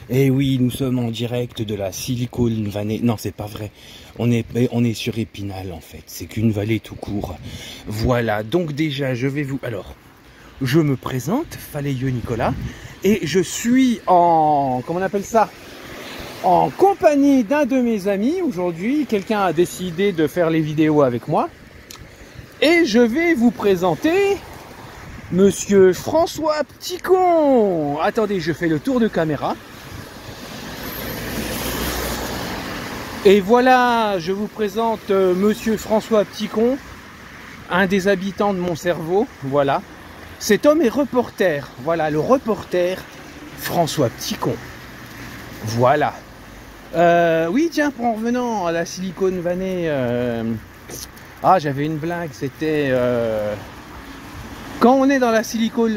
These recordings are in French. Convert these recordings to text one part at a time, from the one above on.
Et oui, nous sommes en direct de la Silicon Valley. Non, c'est pas vrai. On est sur Épinal, en fait. C'est qu'une vallée tout court. Voilà. Donc déjà, je vais vous... Alors, je me présente, Faléieux Nicolas. Et je suis en... Comment on appelle ça? En compagnie d'un de mes amis. Aujourd'hui, quelqu'un a décidé de faire les vidéos avec moi. Et je vais vous présenter... Monsieur François P'ticon. Attendez, je fais le tour de caméra. Et voilà, je vous présente Monsieur François P'ticon, un des habitants de mon cerveau. Voilà. Cet homme est reporter. Voilà, le reporter François P'ticon. Voilà. Oui, tiens, en revenant à la Silicon Valley, ah, j'avais une blague, c'était... Quand on est dans la Silicon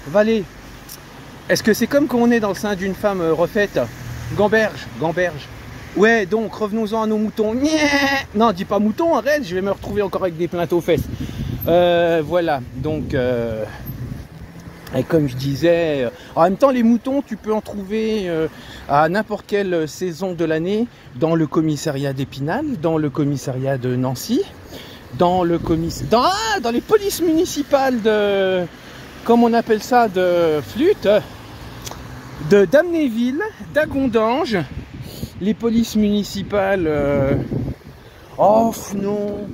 Valley, est-ce que c'est comme quand on est dans le sein d'une femme refaite? Gamberge. Ouais, donc revenons-en à nos moutons. Non, dis pas mouton, arrête, je vais me retrouver encore avec des plaintes aux fesses. Voilà, donc, et comme je disais, en même temps, les moutons, tu peux en trouver à n'importe quelle saison de l'année dans le commissariat d'Épinal, dans le commissariat de Nancy. Dans les polices municipales de, comme on appelle ça, de Flûte, de Damnéville, d'Agondange, les polices municipales, oh non,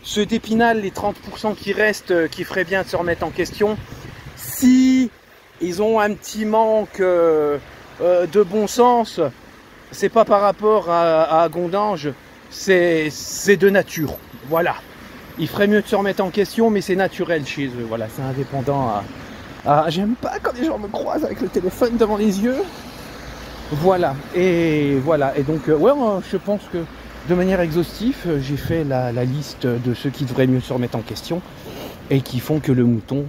ceux d'Épinal, les 30% qui restent, qui feraient bien de se remettre en question, si ils ont un petit manque de bon sens, c'est pas par rapport à Agondange, c'est de nature, voilà. Il ferait mieux de se remettre en question, mais c'est naturel chez eux. Voilà, c'est indépendant J'aime pas quand les gens me croisent avec le téléphone devant les yeux. Voilà. Et donc, ouais, je pense que de manière exhaustive, j'ai fait la liste de ceux qui devraient mieux se remettre en question et qui font que le mouton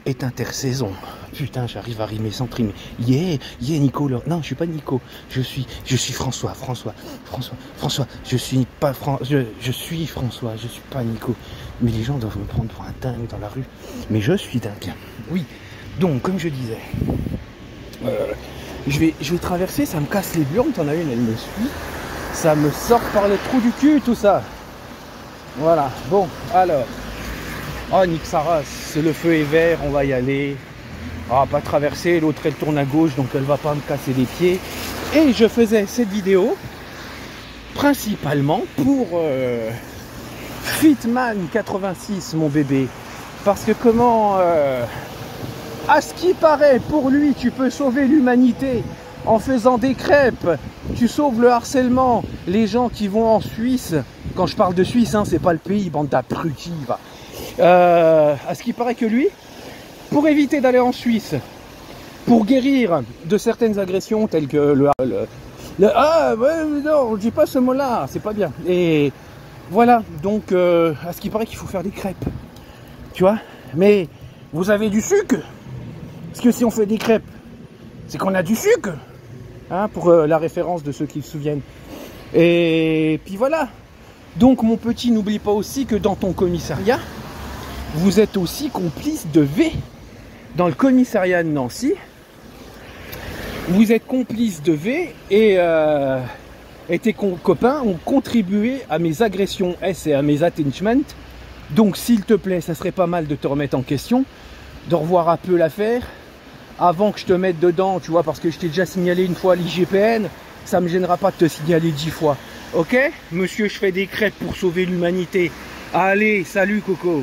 est intersaison. Putain, j'arrive à rimer sans trimer. Yeah, Nico. Non, je suis pas Nico. Je suis François. Je suis pas je suis François. Je suis pas Nico. Mais les gens doivent me prendre pour un dingue dans la rue. Mais je suis dingue. Oui. Donc, comme je disais, je vais traverser. Ça me casse les burnes. T'en as une, elle me suit. Ça me sort par le trou du cul, tout ça. Voilà. Bon, alors. Oh, nique sa race, le feu est vert, on va y aller. Ah, pas traverser, l'autre elle tourne à gauche, donc elle va pas me casser les pieds. Et je faisais cette vidéo principalement pour Fitman 86, mon bébé. Parce que comment, à ce qui paraît, pour lui, tu peux sauver l'humanité en faisant des crêpes. Tu sauves le harcèlement. Les gens qui vont en Suisse, quand je parle de Suisse, hein, c'est pas le pays, bande d'abrutis, va. À ce qui paraît que lui, pour éviter d'aller en Suisse, pour guérir de certaines agressions telles que ah ouais, non, on dit pas ce mot-là, c'est pas bien. Et voilà, donc à ce qui paraît qu'il faut faire des crêpes, tu vois. Mais vous avez du sucre, parce que si on fait des crêpes, c'est qu'on a du sucre, hein, pour la référence de ceux qui se souviennent. Et puis voilà. Donc mon petit, n'oublie pas aussi que dans ton commissariat, vous êtes aussi complice de V. Dans le commissariat de Nancy, vous êtes complice de V et tes copains ont contribué à mes agressions S et à mes attachments. Donc s'il te plaît, ça serait pas mal de te remettre en question, de revoir un peu l'affaire, avant que je te mette dedans, tu vois, parce que je t'ai déjà signalé une fois à l'IGPN, ça me gênera pas de te signaler 10 fois. Ok, monsieur, je fais des crêpes pour sauver l'humanité. Allez, salut Coco.